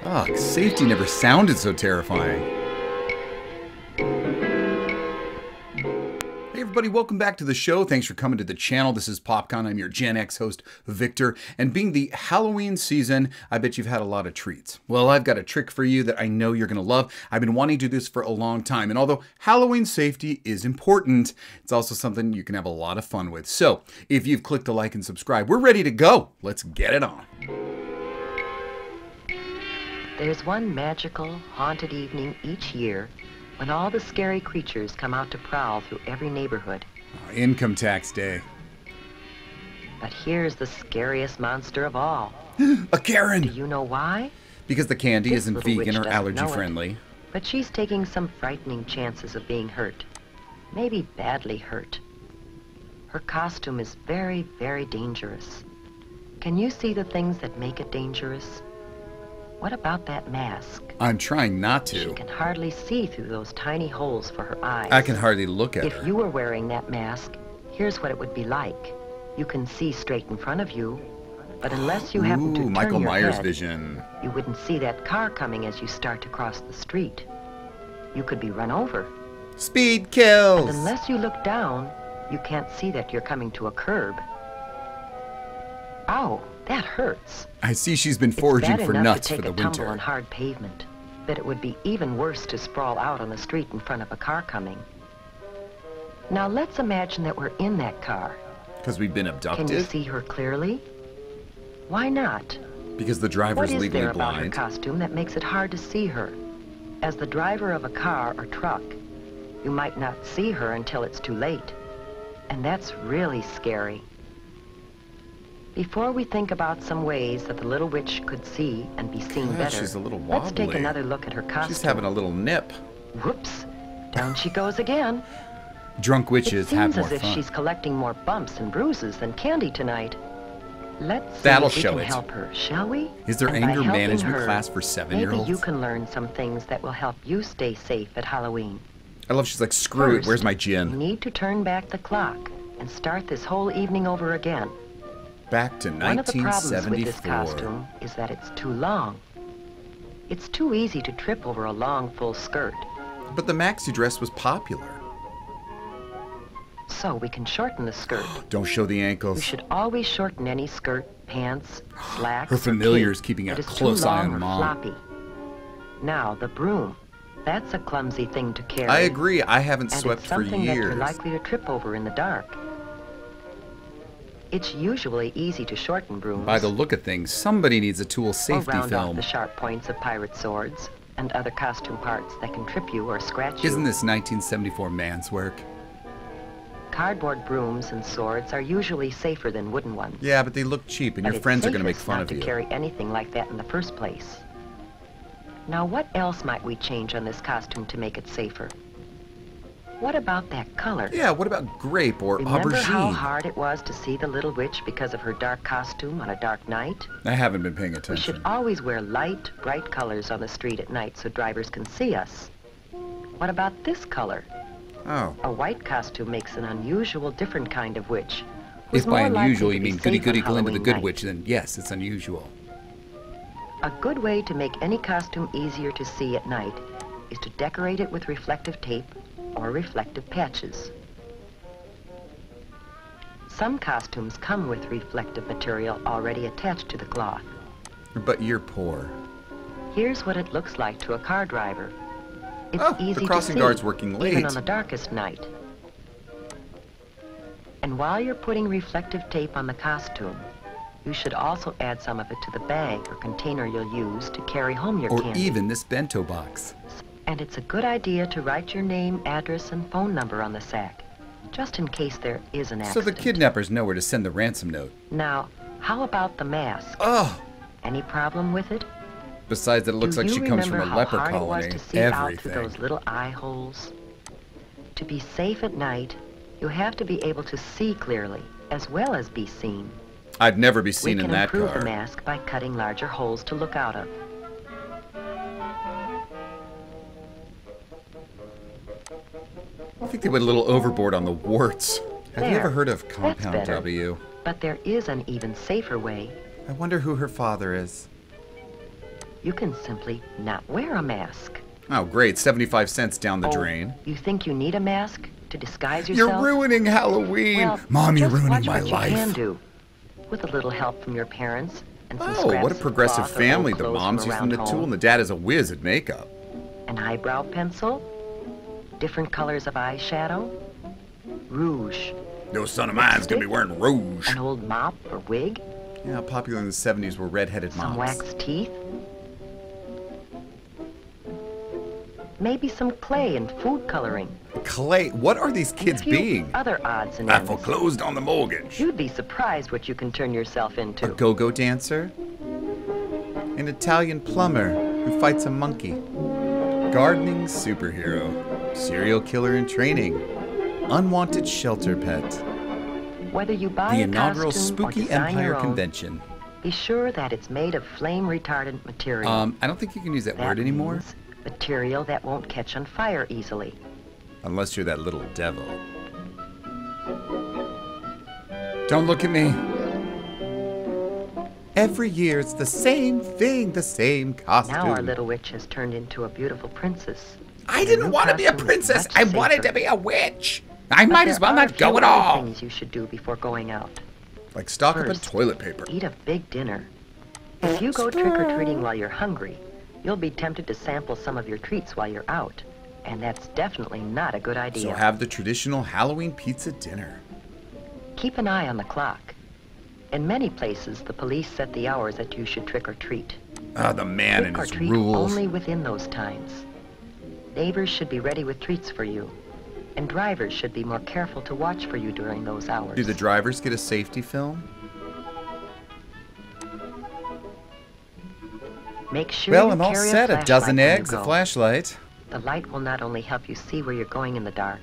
Oh, safety never sounded so terrifying. Hey everybody, welcome back to the show. Thanks for coming to the channel. This is PopCon. I'm your Gen X host, Victor. And being the Halloween season, I bet you've had a lot of treats. Well, I've got a trick for you that I know you're going to love. I've been wanting to do this for a long time. And although Halloween safety is important, it's also something you can have a lot of fun with. So if you've clicked the like and subscribe, we're ready to go. Let's get it on. There's one magical, haunted evening each year when all the scary creatures come out to prowl through every neighborhood. Income tax day. But here's the scariest monster of all. A Karen! Do you know why? Because the candy This isn't little witch vegan or doesn't allergy know it, friendly. But she's taking some frightening chances of being hurt. Maybe badly hurt. Her costume is very, very dangerous. Can you see the things that make it dangerous? What about that mask? I'm trying not She to. can hardly see through those tiny holes for her eyes. I can hardly look at If her. you were wearing that mask, here's what it would be like. You can see straight in front of you, but unless you happen to turn Michael your Myers head, vision. you wouldn't see that car coming as you start to cross the street. You could be run over. Speed kills! And unless you look down, you can't see that you're coming to a curb. Ow, that hurts. I see she's been foraging It's bad for enough nuts to for take the a tumble on winter. hard pavement, but it would be even worse to sprawl out on the street in front of a car coming. Now let's imagine that we're in that car. Because we've been Can you abducted? see her clearly? Why not? Because the What driver's is legally there about her blind. costume that makes it hard to see her? As the driver of a car or truck, you might not see her until it's too late. And that's really scary. Before we think about some ways that the little witch could see and be seen God, better, she's a little let's take wobbly. another look at her costume. She's having a little nip. Whoops, down she goes again. Drunk witches It have seems more as if fun. she's collecting more bumps and bruises than candy tonight. Let's see That'll if we show can it. help her, shall we? Is there And by anger helping management her, class for 7-year-olds? Maybe you can learn some things that will help you stay safe at Halloween. I love she's like, screw it, First, where's my You gin? need to turn back the clock and start this whole evening over again. Back to One of the problems with this 1974. costume is that it's too long. It's too easy to trip over a long, full skirt. But the maxi dress was popular. So we can shorten the skirt. Don't show the You ankles. should always shorten any skirt, pants, slacks, Her or familiar's cape keeping a that is close too eye long on or Mom. floppy. Now, the broom. That's a clumsy thing to carry. I agree, I haven't And swept it's for something that you're years. likely to trip over in the dark. It's usually easy to shorten brooms. By the look of things, somebody needs a tool or safety round off film. the sharp points of pirate swords and other costume parts that can trip you or scratch you. Isn't this 1974 man's work? Cardboard brooms and swords are usually safer than wooden ones. Yeah, but they look cheap and But your it's friends are going to make safest fun not of to you. carry anything like that in the first place. Now, what else might we change on this costume to make it safer? What about that color? Yeah, what about grape or Remember how aubergine? hard it was to see the little witch because of her dark costume on a dark night? I haven't been paying We attention. should always wear light, bright colors on the street at night so drivers can see us. What about this color? Oh. A white costume makes an unusual, different kind of witch. who's If by more likely unusual to you be mean goody safe goody on Glinda the Halloween Good night. Witch, then yes, it's unusual. A good way to make any costume easier to see at night is to decorate it with reflective tape or reflective patches. Some costumes come with reflective material already attached to the cloth. But you're poor. Here's what it looks like to a car driver. It's Oh, easy the crossing to see, guard's working late. even on the darkest night. And while you're putting reflective tape on the costume, you should also add some of it to the bag or container you'll use to carry home your Or candy. even this bento box. And it's a good idea to write your name, address, and phone number on the sack, just in case there is an So accident. the kidnappers know where to send the ransom note. Now, how about the mask? Oh! Any problem with it? Besides that it looks Do like you she comes from a remember leper how hard colony. it was to see out through Everything. those little eye holes? To be safe at night, you have to be able to see clearly, as well as be seen. I'd never be We seen in can that improve car. the mask by cutting larger holes to look out of. I think they went a little overboard on the warts. Have you There. ever heard of That's Compound better. W? But there is an even safer way. I wonder who her father is. You can simply not wear a mask. Oh, great. 75 cents down the drain. You think you need a mask to disguise yourself? You're ruining Halloween. Well, Mom, you're just ruining watch my what life. You can do. With a little help from your parents and some Oh, scraps what a of progressive cloth or family. old The clothes mom's from using the around tool home. and the dad is a whiz at makeup. An eyebrow pencil, different colors of eyeshadow, rouge, No son of mine's gonna be wearing rouge. an old mop or wig, Yeah, popular in the 70s were red-headed some moms. wax teeth, maybe some clay and food coloring. Clay, what are these and kids a few being? Other odds and I ends. foreclosed on the mortgage. You'd be surprised what you can turn yourself A into. go-go dancer? An Italian plumber who fights a monkey. Gardening superhero. Serial killer in training. Unwanted shelter pet. Whether you buy The a inaugural costume or Spooky design Empire your own, Convention. be sure that it's made of flame-retardant material. I don't think you can use that That word anymore. means material that won't catch on fire easily. Unless you're that little devil. Don't look at me. Every year it's the same thing, the same costume. Now our little witch has turned into a beautiful princess. I And didn't new want to be a costume is princess. much I wanted safer. to be a witch. I But might as well there are a not go few at other all. things you should do before going out. Like stock up on First, toilet paper. Eat a big dinner. If you go trick-or-treating while you're hungry, you'll be tempted to sample some of your treats while you're out. And that's definitely not a good idea. So have the traditional Halloween pizza dinner. Keep an eye on the clock. In many places, the police set the hours that you should trick or treat. Ah, the man Trick and or his treat rules. only within those times. Neighbors should be ready with treats for you, and drivers should be more careful to watch for you during those hours. Do the drivers get a safety film? Make sure Well, you I'm all carry set. A flashlight dozen when you eggs, a go. flashlight. The light will not only help you see where you're going in the dark.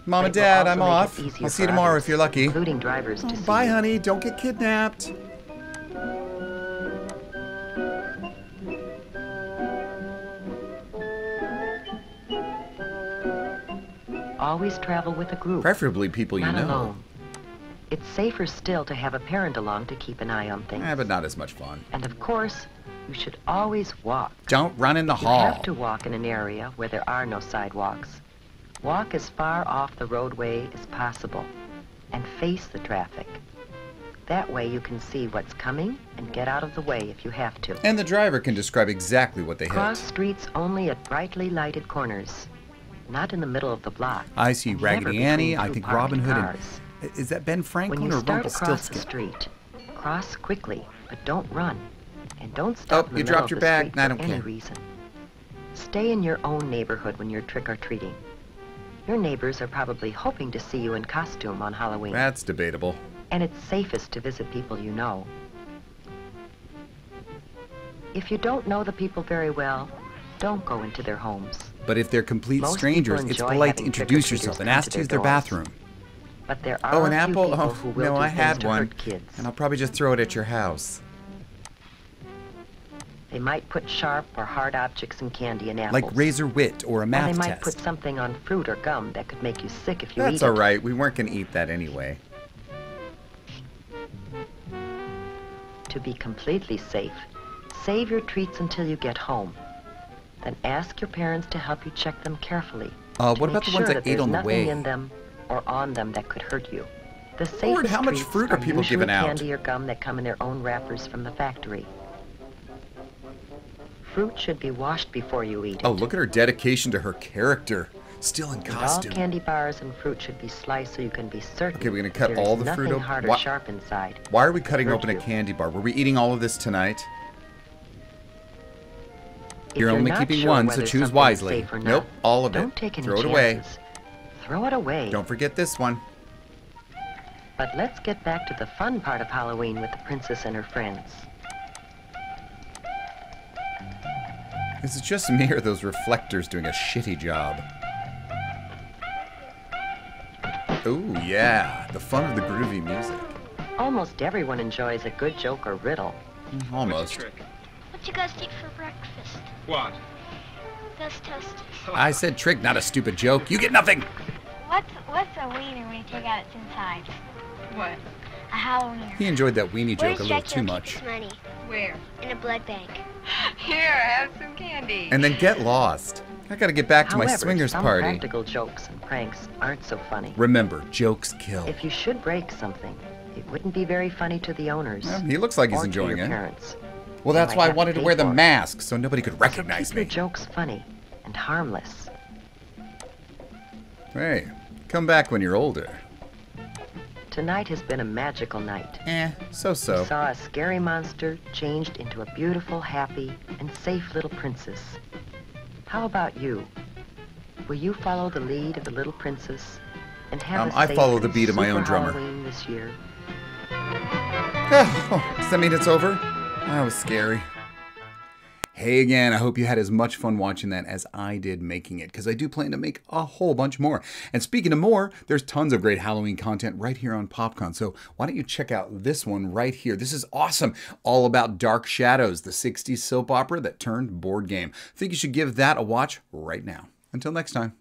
Mom but and it will Dad, also I'm make it off. easier I'll see you for tomorrow others, if you're lucky. including drivers to see Bye, you. honey. Don't get kidnapped. Always travel with a group, Preferably people you not know. alone. It's safer still to have a parent along to keep an eye on things. But not as much fun. And of course, you should always walk. Don't run in the You hall. have to walk in an area where there are no sidewalks. Walk as far off the roadway as possible and face the traffic. That way you can see what's coming and get out of the way if you have to. And the driver can describe exactly what they Cross hit. streets only at brightly lighted corners, not in the middle of the block. I see and Raggedy never Annie. between I two think parked Robin Hood. cars. And, is that Ben When Franklin you or start across the Rumpelstiltskin? street, cross quickly, but don't run. And don't stop Oh, in the you middle dropped of your the bag. street I for don't any care. reason. Stay in your own neighborhood when you're trick-or-treating. Your neighbors are probably hoping to see you in costume on Halloween. That's debatable. And it's safest to visit people you know. If you don't know the people very well, don't go into their homes. But if they're complete Most strangers, people it's enjoy polite to having introduce trick-or-treaters yourself and come ask to to use their their doors. bathroom. But there are Oh, an a few apple? people Oh, who will no, do I things had to one. hurt kids. And I'll probably just throw it at your house. They might put sharp or hard objects and candy in apples. Like Razor Wit or a Or math they might test. put something on fruit or gum that could make you sick if you That's eat all it. right. We weren't going to eat that anyway. To be completely safe, save your treats until you get home. Then ask your parents to help you check them carefully. What to about make the ones sure I that ate there's on the nothing way? in them or on them that could hurt you. The Lord, safest how much treats fruit are people usually giving out? candy or gum that come in their own wrappers from the factory. Fruit should be washed before you eat it. Oh, look at her dedication to her character. Still in And all costume. candy bars and fruit should be sliced so you can be certain Okay, we're gonna that cut there all is the fruit nothing open. hard or Why- sharp inside. Why are we cutting Hurt open a you. candy bar? Were we eating all of this tonight? If You're only not keeping sure one, so whether choose something is wisely. safe or Nope, not, all of it. Don't take any Throw it away. chances. Throw it away. Don't forget this one. But let's get back to the fun part of Halloween with the princess and her friends. Is it just me or are those reflectors doing a shitty job? Ooh, yeah. The fun of the groovy music. Almost everyone enjoys a good joke or riddle. Almost. What you guys eat for breakfast? What? That's toasted. I said trick, not a stupid joke. You get nothing. What's a wiener when you take out its inside? What? A Halloween. He enjoyed that weenie joke Where's a little Jackie too keep much. his money? Where? In a blood bank. Here, have some candy. And then get lost. I gotta get back to my However, swingers some party. practical jokes and pranks aren't so funny. Remember, jokes kill. If you should break something, it wouldn't be very funny to the owners. Well, he looks like he's or enjoying to your it. parents. Well, that's You why I might have wanted to pay wear the for it. mask so nobody could So recognize keep me. your jokes funny and harmless. Hey, come back when you're older. Tonight has been a magical night. So-so. We saw a scary monster changed into a beautiful, happy, and safe little princess. How about you? Will you follow the lead of the little princess and have a I safe follow the and beat of my super own drummer. Halloween this year? Oh, does that mean it's over? That was scary. Hey again, I hope you had as much fun watching that as I did making it, because I do plan to make a whole bunch more. And speaking of more, there's tons of great Halloween content right here on PopCon. So why don't you check out this one right here? This is awesome. All about Dark Shadows, the 60s soap opera that turned board game. I think you should give that a watch right now. Until next time.